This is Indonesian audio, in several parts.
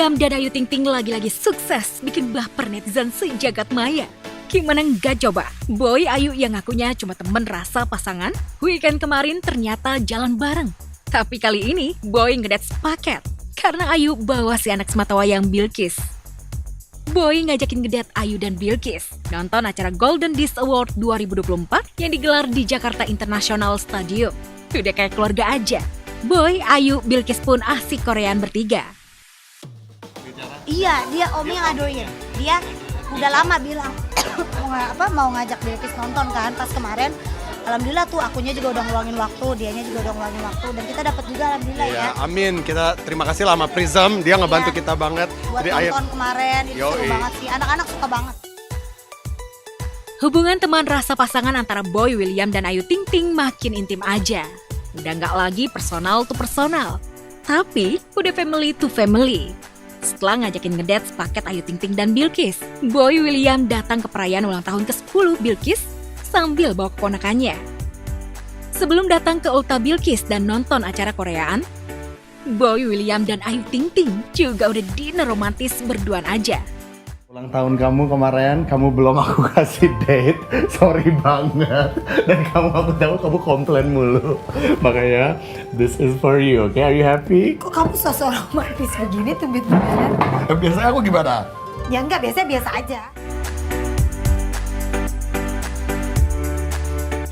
William dan Ayu Ting Ting lagi-lagi sukses bikin baper netizen sejagat maya. Gimana nggak coba? Boy Ayu yang ngakunya cuma temen rasa pasangan, weekend kemarin ternyata jalan bareng. Tapi kali ini Boy ngedate sepaket karena Ayu bawa si anak sematawayang Bilqis. Boy ngajakin ngedate Ayu dan Bilqis nonton acara Golden Disc Award 2024 yang digelar di Jakarta International Stadium. Udah kayak keluarga aja. Boy, Ayu, Bilqis pun asik Koreaan bertiga. Iya, dia Om yang ngadoin. Dia udah lama bilang mau ngajak Bilqis nonton kan pas kemarin. Alhamdulillah tuh akunya juga udah ngeluangin waktu, dianya juga udah ngeluangin waktu dan kita dapat juga alhamdulillah ya. Amin. Kita terima kasih lah sama Prism, dia ngebantu kita banget. Buat nonton kemarin itu seru banget sih. Anak-anak suka banget. Hubungan teman rasa pasangan antara Boy William dan Ayu Ting Ting makin intim aja. Udah nggak lagi personal to personal, tapi udah family to family. Setelah ngajakin ngedate sepaket Ayu Ting Ting dan Bilqis, Boy William datang ke perayaan ulang tahun ke-10 Bilqis sambil bawa keponakannya. Sebelum datang ke Ulta Bilqis dan nonton acara Koreaan, Boy William dan Ayu Ting Ting juga udah dinner romantis berduaan aja. Ulang tahun kamu kemarin, kamu belum aku kasih date, sorry banget. Dan aku tahu kamu komplain mulu. Makanya, this is for you, okay? Are you happy? Kok kamu sosok romantis begini tuh beneran? Biasanya aku gimana? Ya enggak, biasa aja.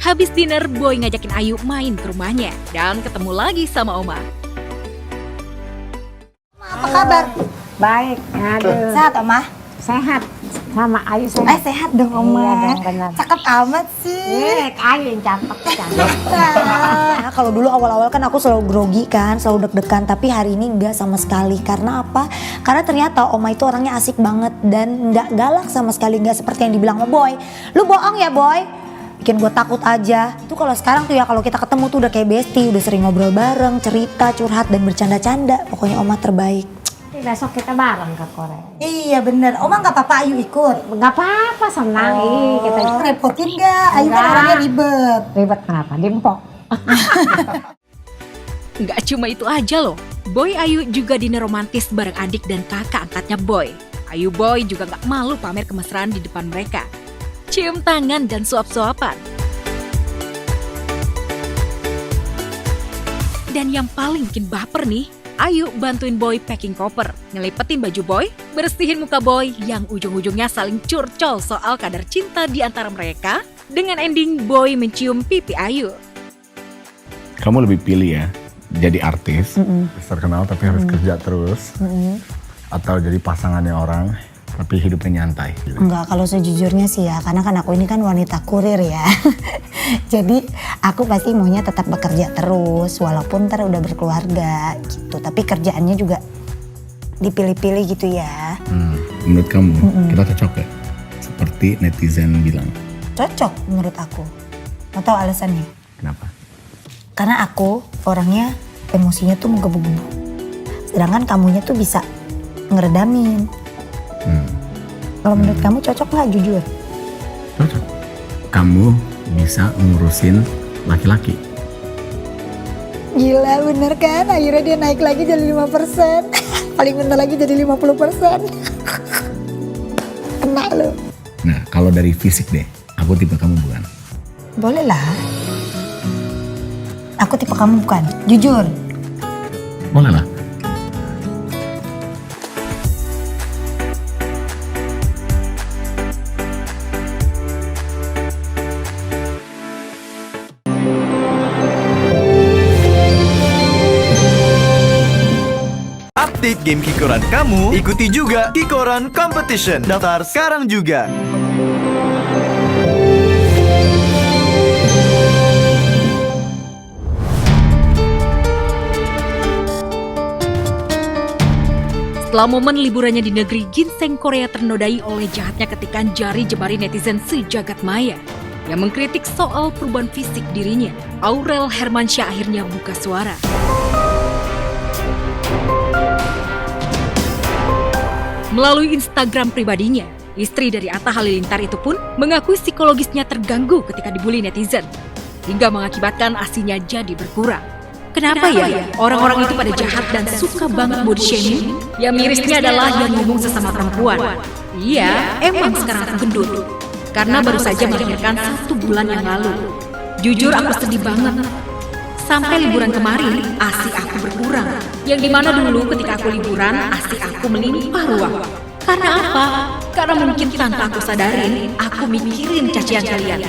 Habis dinner, Boy ngajakin Ayu main ke rumahnya dan ketemu lagi sama Oma. Apa kabar? Baik, aduh. Sehat, Oma? Sehat, sama Ayu sehat. Sehat dong, Oma. Iya dong, benar. Cakep amat sih. Ayu yang cakep. Nah, kalau dulu awal-awal kan aku selalu grogi kan, selalu deg-degan, tapi hari ini enggak sama sekali. Karena apa? Karena ternyata Oma itu orangnya asik banget dan enggak galak sama sekali, enggak seperti yang dibilang sama Boy. Lu bohong ya, Boy? Bikin gue takut aja. Tuh kalau sekarang tuh ya kalau kita ketemu tuh udah kayak bestie, udah sering ngobrol bareng, cerita, curhat dan bercanda-canda. Pokoknya Oma terbaik. Besok kita bareng ke Korea. Iya bener, Oma gak apa-apa Ayu ikut? Gak apa-apa, senang. Kita repotin gak? Ayu kan orangnya ribet. Ribet kenapa? Dimpok. Nggak cuma itu aja loh, Boy Ayu juga dinner romantis bareng adik dan kakak angkatnya Boy. Ayu Boy juga nggak malu pamer kemesraan di depan mereka. Cium tangan dan suap-suapan. Dan yang paling bikin baper nih, Ayu bantuin Boy packing koper, ngelipetin baju Boy, bersihin muka Boy yang ujung-ujungnya saling curcol soal kadar cinta di antara mereka, dengan ending Boy mencium pipi Ayu. Kamu lebih pilih ya, jadi artis, terkenal tapi harus kerja terus, atau jadi pasangannya orang, tapi hidupnya nyantai. Enggak, kalau sejujurnya sih ya, karena kan aku ini kan wanita kurir ya. Jadi aku pasti maunya tetap bekerja terus, walaupun ntar udah berkeluarga gitu. Tapi kerjaannya juga dipilih-pilih gitu ya. Menurut kamu, kita cocok gak? Seperti netizen bilang. Cocok menurut aku. Mau tahu alasannya? Kenapa? Karena aku orangnya emosinya tuh menggebu-gebu. Sedangkan kamunya tuh bisa ngeredamin. Kalau menurut kamu cocok nggak jujur? Cocok. Kamu bisa ngurusin laki-laki. Gila bener kan? Akhirnya dia naik lagi jadi 5%. Paling bentar lagi jadi 50%. Kena lu. Nah, kalau dari fisik deh, aku tipe kamu bukan? Boleh lah. Aku tipe kamu bukan? Jujur. Boleh lah. Update game Kikoran kamu, ikuti juga Kikoran Competition. Daftar sekarang juga. Setelah momen liburannya di negeri ginseng Korea ternodai oleh jahatnya ketikan jari jemari netizen sejagat maya yang mengkritik soal perubahan fisik dirinya, Aurel Hermansyah akhirnya buka suara. Melalui Instagram pribadinya, istri dari Atta Halilintar itu pun mengakui psikologisnya terganggu ketika dibully netizen, hingga mengakibatkan ASINya jadi berkurang. Kenapa ya orang-orang itu pada jahat dan suka banget body shaming? Ya mirisnya adalah yang ngomong sesama perempuan. Iya, emang sekarang aku gendut. Karena baru saja melahirkan 1 bulan yang lalu. Jujur aku sedih banget. Sampai liburan kemarin, ASI aku berkurang. Yang dimana dulu ketika aku liburan, ASI aku melimpah ruang. Karena apa? Karena mungkin tanpa aku sadarin, aku mikirin cacian kalian.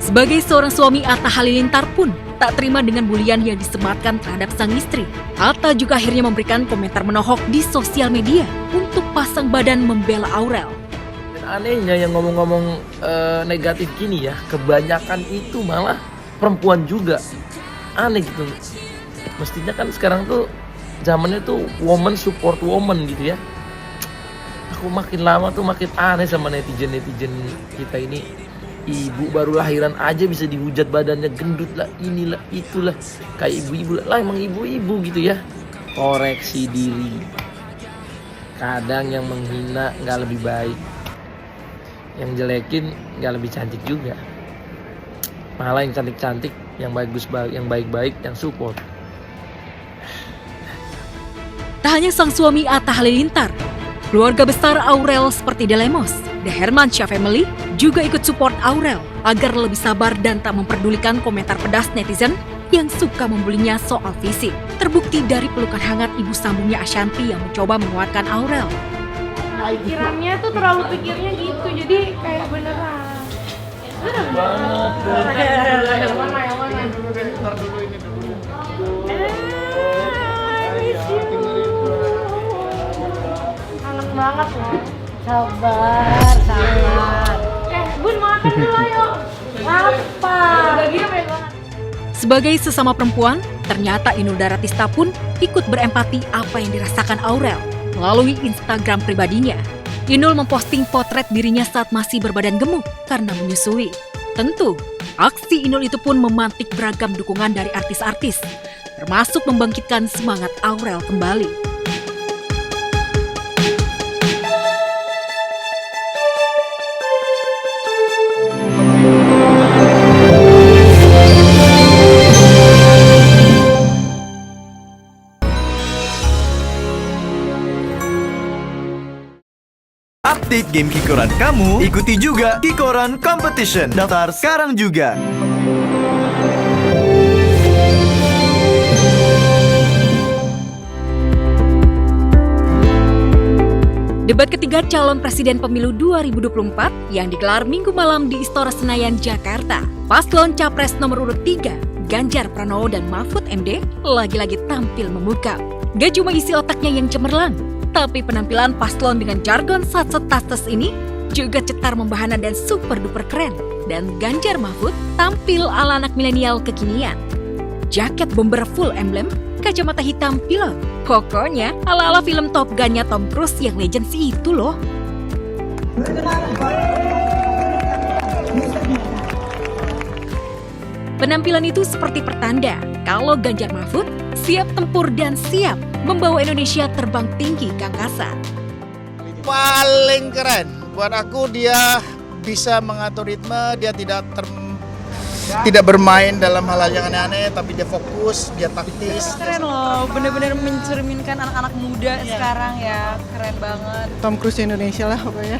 Sebagai seorang suami, Atta Halilintar pun tak terima dengan bulian yang disematkan terhadap sang istri. Atta juga akhirnya memberikan komentar menohok di sosial media untuk pasang badan membela Aurel. Dan anehnya yang ngomong-ngomong negatif gini ya, kebanyakan itu malah perempuan juga. Aneh gitu. Mestinya kan sekarang tuh zamannya tuh woman support woman gitu ya. Aku makin lama tuh makin aneh sama netizen-netizen kita ini. Ibu baru lahiran aja bisa dihujat badannya gendut lah, inilah, itulah. Kayak ibu-ibu lah, emang ibu-ibu gitu ya. Koreksi diri. Kadang yang menghina gak lebih baik. Yang jelekin gak lebih cantik juga. Malah yang cantik-cantik, yang bagus, yang baik-baik, yang support. Tak hanya sang suami Atta Halilintar, keluarga besar Aurel seperti The Lemos, The Hermansyah Family juga ikut support Aurel agar lebih sabar dan tak memperdulikan komentar pedas netizen yang suka membulinya soal fisik. Terbukti dari pelukan hangat ibu sambungnya Ashanti yang mencoba menguatkan Aurel. Pikirannya tuh terlalu pikirnya gitu, jadi kayak beneran. Yang mana? Anak banget loh. Sabar. Bun makan dulu yuk. Apa? Udah gini pengen banget. Sebagai sesama perempuan, ternyata Inul Daratista pun ikut berempati apa yang dirasakan Aurel. Melalui Instagram pribadinya, Inul memposting potret dirinya saat masih berbadan gemuk karena menyusui. Tentu, aksi Inul itu pun memantik beragam dukungan dari artis-artis, termasuk membangkitkan semangat Aurel kembali. Update game Kikoran kamu, ikuti juga Kikoran Competition. Daftar sekarang juga. Debat ketiga calon presiden pemilu 2024 yang digelar Minggu malam di Istora Senayan, Jakarta. Paslon Capres nomor urut 3, Ganjar Pranowo dan Mahfud MD lagi-lagi tampil memukau. Gak cuma isi otaknya yang cemerlang, tapi penampilan paslon dengan jargon satset-tastes ini juga cetar membahana dan super duper keren. Dan Ganjar Mahfud tampil ala anak milenial kekinian. Jaket bomber full emblem, kacamata hitam pilot. Pokoknya ala-ala film Top Gun-nya Tom Cruise yang legend sih itu loh. Penampilan itu seperti pertanda kalau Ganjar Mahfud siap tempur dan siap membawa Indonesia terbang tinggi ke angkasa. Paling keren buat aku, dia bisa mengatur ritme, dia tidak bermain dalam hal yang aneh-aneh, tapi dia fokus, dia taktis. Keren loh, bener-bener mencerminkan anak-anak muda sekarang ya, keren banget. Tom Cruise Indonesia lah pokoknya.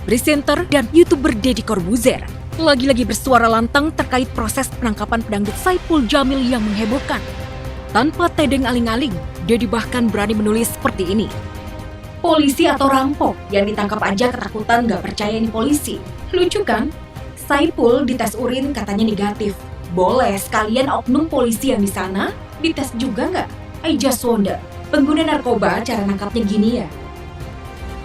Presenter dan YouTuber Deddy Corbuzier lagi-lagi bersuara lantang terkait proses penangkapan pedangdut Saipul Jamil yang menghebohkan. Tanpa tedeng aling-aling, Deddy bahkan berani menulis seperti ini. Polisi atau rampok yang ditangkap aja ketakutan gak percaya ini polisi. Lucu kan? Saipul dites urin katanya negatif. Boleh sekalian oknum polisi yang di sana dites juga nggak? I just wonder, pengguna narkoba cara nangkapnya gini ya?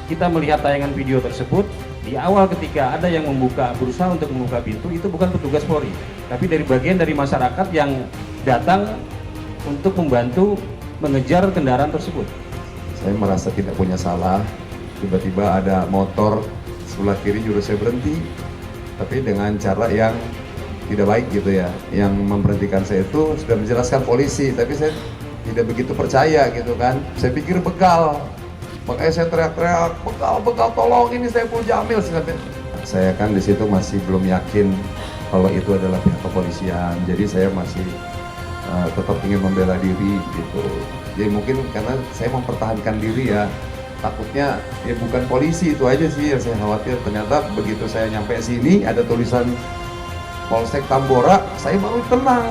Kita melihat tayangan video tersebut, di awal ketika ada yang berusaha untuk membuka pintu, itu bukan petugas Polri, tapi dari bagian dari masyarakat yang datang untuk membantu mengejar kendaraan tersebut. Saya merasa tidak punya salah, tiba-tiba ada motor sebelah kiri nyuruh saya berhenti, tapi dengan cara yang tidak baik gitu ya. Yang memberhentikan saya itu sudah menjelaskan polisi, tapi saya tidak begitu percaya gitu kan. Saya pikir begal, makanya saya teriak-teriak, begal tolong, ini saya Saiful Jamil. Saya kan di situ masih belum yakin kalau itu adalah pihak kepolisian, jadi saya masih tetap ingin membela diri gitu. Jadi mungkin karena saya mempertahankan diri ya, takutnya ya bukan polisi, itu aja sih yang saya khawatir. Ternyata begitu saya nyampe sini ada tulisan Polsek Tambora, saya baru tenang.